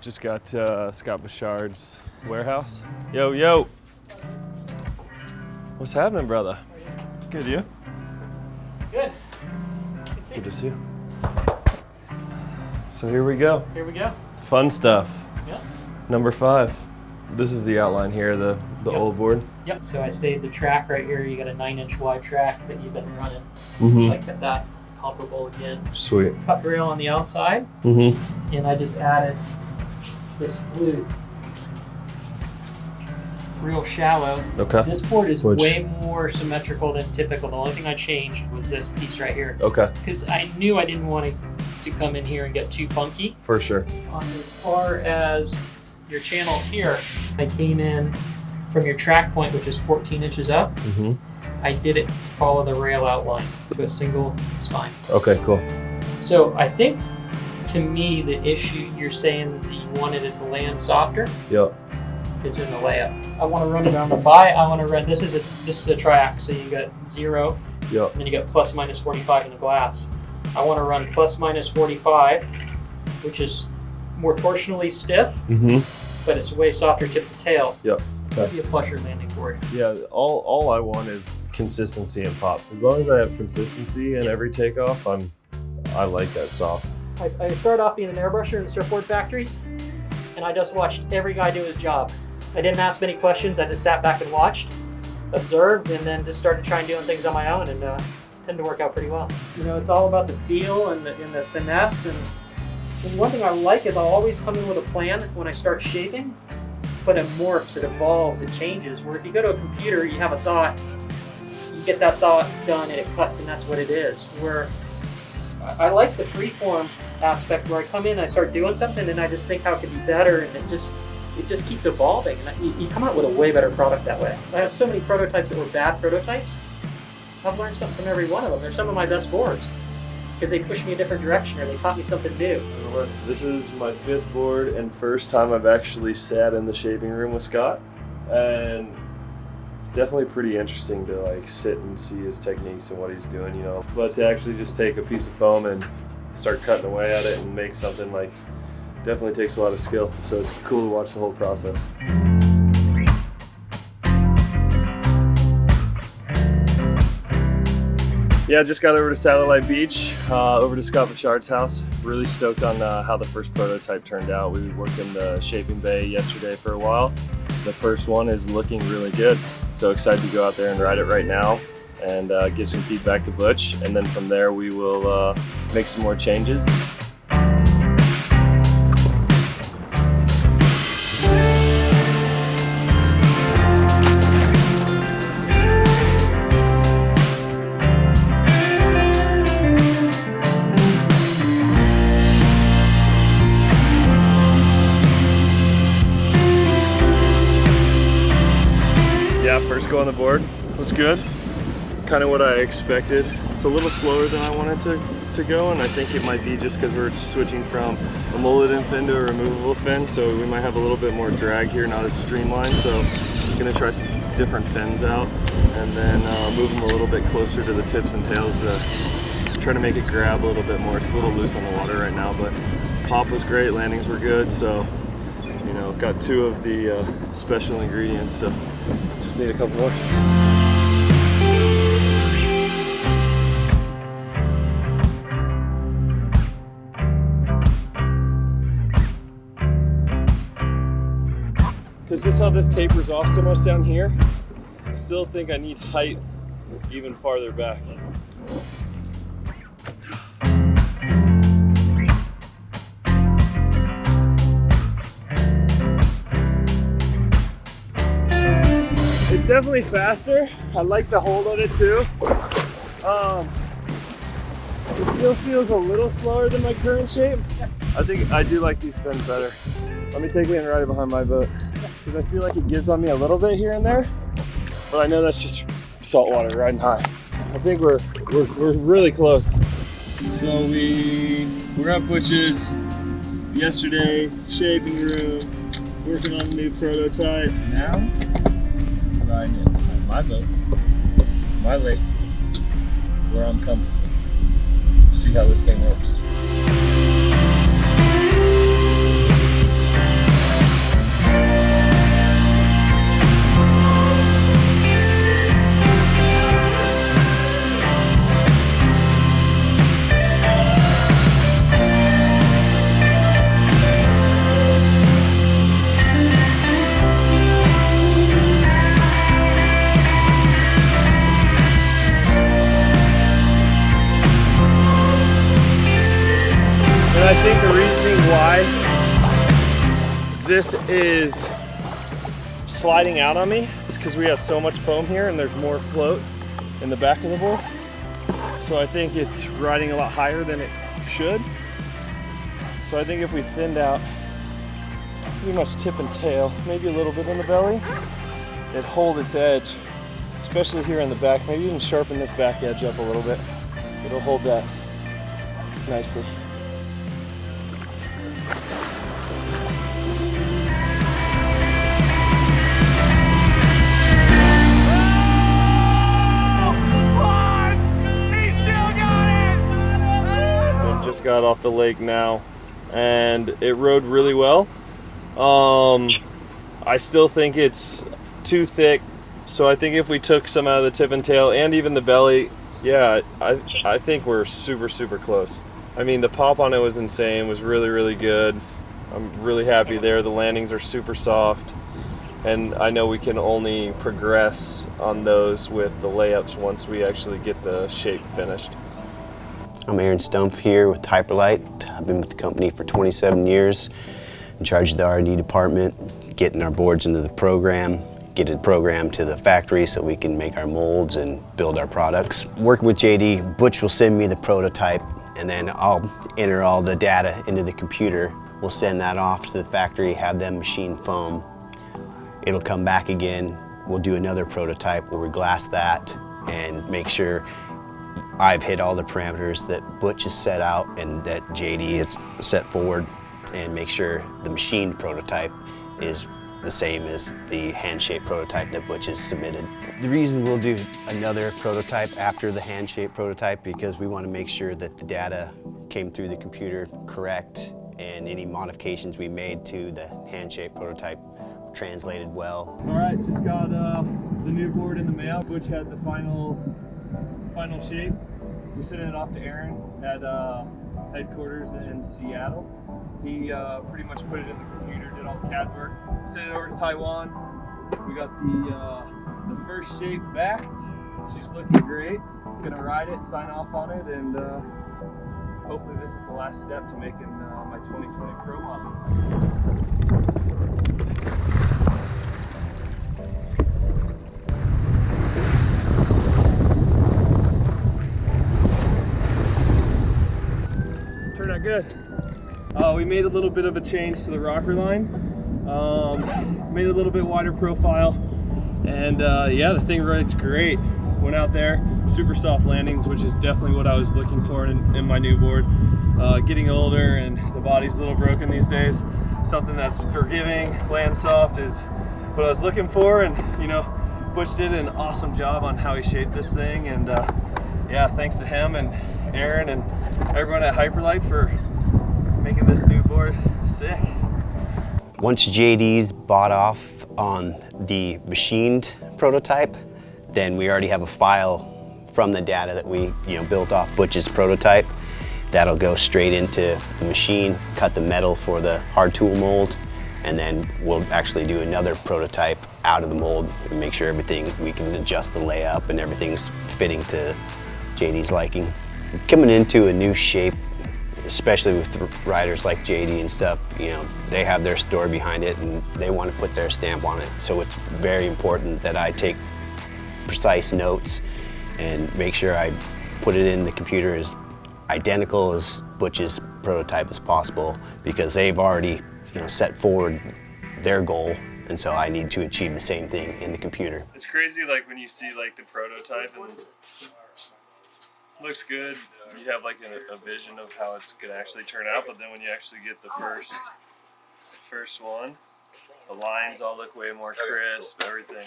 Just got Scott Bouchard's warehouse. Yo, yo. What's happening, brother? Good, you? Good. Good to see you. So here we go. Here we go. Fun stuff. Yep. Number 5. This is the outline here, the Yep. old board. Yep. So I stayed the track right here. You got a 9-inch wide track that you've been running. Mm-hmm. So I kept that comparable again. Sweet. Cut rail on the outside, Mm-hmm. and I just added this flute. Real shallow. Okay. This board is Which- way more symmetrical than typical. The only thing I changed was this piece right here. Okay. Because I knew I didn't want to come in here and get too funky. For sure. As far as your channels here, I came in from your track point, which is 14 inches up. Mm-hmm. I did it to follow the rail outline to a single spine. Okay, cool. So I think, to me, the issue you're saying that you wanted it to land softer Yep. is in the layup. I want to run it on the by. I want to run. This is a triac, so you got 0, Yep. and then you got plus minus 45 in the glass. I want to run plus minus 45, which is more torsionally stiff, Mm-hmm. but it's way softer tip to tail. Yep. That'd be a plusher landing board. Yeah, all I want is consistency and pop. As long as I have consistency in every takeoff, I like that soft. I started off being an airbrusher in the surfboard factories, and I just watched every guy do his job. I didn't ask many questions. I just sat back and watched, observed, and then just started trying doing things on my own, and tend to work out pretty well. You know, it's all about the feel and the finesse. And one thing I like is I'll always come in with a plan when I start shaping, but it morphs, it evolves, it changes. Where if you go to a computer, you have a thought, you get that thought done, and it cuts, and that's what it is. Where I like the freeform aspect, where I come in, I start doing something, and I just think how it could be better, and it just keeps evolving, and you come out with a way better product that way. I have so many prototypes that were bad prototypes. I've learned something from every one of them. They're some of my best boards because they pushed me a different direction, or they taught me something new. This is my 5th board and first time I've actually sat in the shaping room with Scott, and it's definitely pretty interesting to like sit and see his techniques and what he's doing, you know. But to actually just take a piece of foam and start cutting away at it and make something, like, definitely takes a lot of skill. So it's cool to watch the whole process. Yeah, just got over to Satellite Beach, over to Scott Bouchard's house. Really stoked on how the first prototype turned out. We worked in the shaping bay yesterday for a while. The first one is looking really good. So excited to go out there and ride it right now and give some feedback to Butch. And then from there we will make some more changes. Yeah, first go on the board was good. Kind of what I expected. It's a little slower than I wanted to go, and I think it might be just because we're switching from a mulleted fin to a removable fin, so we might have a little bit more drag here, not as streamlined. So I'm gonna try some different fins out, and then move them a little bit closer to the tips and tails to try to make it grab a little bit more. It's a little loose on the water right now, but pop was great, landings were good, so you know, got 2 of the special ingredients, so just need a couple more. Because just how this tapers off so much down here, I still think I need height even farther back. It's definitely faster. I like the hold on it too. It still feels a little slower than my current shape. I think I do like these fins better. Let me take it and ride it behind my boat, because I feel like it gives on me a little bit here and there, but I know that's just salt water riding high. I think we're really close. So we're at Butch's yesterday, shaping room, working on the new prototype. Now, riding it on my boat, my lake, where I'm comfortable. See how this thing works. think the reasoning why this is sliding out on me is because we have so much foam here and there's more float in the back of the board. So I think it's riding a lot higher than it should. So I think if we thinned out pretty much tip and tail, maybe a little bit in the belly, it'd hold its edge, especially here in the back. Maybe even sharpen this back edge up a little bit. It'll hold that nicely. Just got off the lake now and it rode really well. I still think it's too thick, so I think if we took some out of the tip and tail and even the belly, yeah, I think we're super close. I mean, the pop on it was insane, was really good. I'm really happy there. The landings are super soft, and I know we can only progress on those with the layups once we actually get the shape finished. I'm Aaron Stumpf here with Hyperlite. I've been with the company for 27 years, in charge of the R&D department, getting our boards into the program, getting the program to the factory so we can make our molds and build our products. Working with JD, Butch will send me the prototype and then I'll enter all the data into the computer. We'll send that off to the factory, have them machine foam. It'll come back again. We'll do another prototype where we glass that and make sure I've hit all the parameters that Butch has set out and that JD has set forward, and make sure the machined prototype is the same as the hand-shaped prototype that Butch has submitted. The reason we'll do another prototype after the hand-shaped prototype because we want to make sure that the data came through the computer correct and any modifications we made to the hand-shaped prototype translated well. All right, just got the new board in the mail. Butch had the final shape. We're sending it off to Aaron at headquarters in Seattle. He pretty much put it in the computer, did all the CAD work, sent it over to Taiwan. We got the first shape back. She's looking great. Gonna ride it, sign off on it, and hopefully this is the last step to making my 2020 Pro Model. Turned out good. We made a little bit of a change to the rocker line. Made a little bit wider profile, and yeah, the thing rides great. Went out there, super soft landings, which is definitely what I was looking for in my new board. Getting older and the body's a little broken these days. Something that's forgiving, land soft is what I was looking for, and you know, Butch did an awesome job on how he shaped this thing, and yeah, thanks to him and Aaron and everyone at Hyperlite for making this new board sick. Once JD's bought off on the machined prototype, then we already have a file from the data that we built off Butch's prototype. That'll go straight into the machine, cut the metal for the hard tool mold, and then we'll actually do another prototype out of the mold and make sure we can adjust the layup and everything's fitting to JD's liking. Coming into a new shape, especially with riders like JD and stuff, they have their story behind it and they want to put their stamp on it. So it's very important that I take precise notes and make sure I put it in the computer as identical as Butch's prototype as possible, because they've already set forward their goal, and so I need to achieve the same thing in the computer. It's crazy, like when you see like the prototype and looks good, you have like a vision of how it's gonna actually turn out, but then when you actually get the first one, the lines all look way more crisp, everything.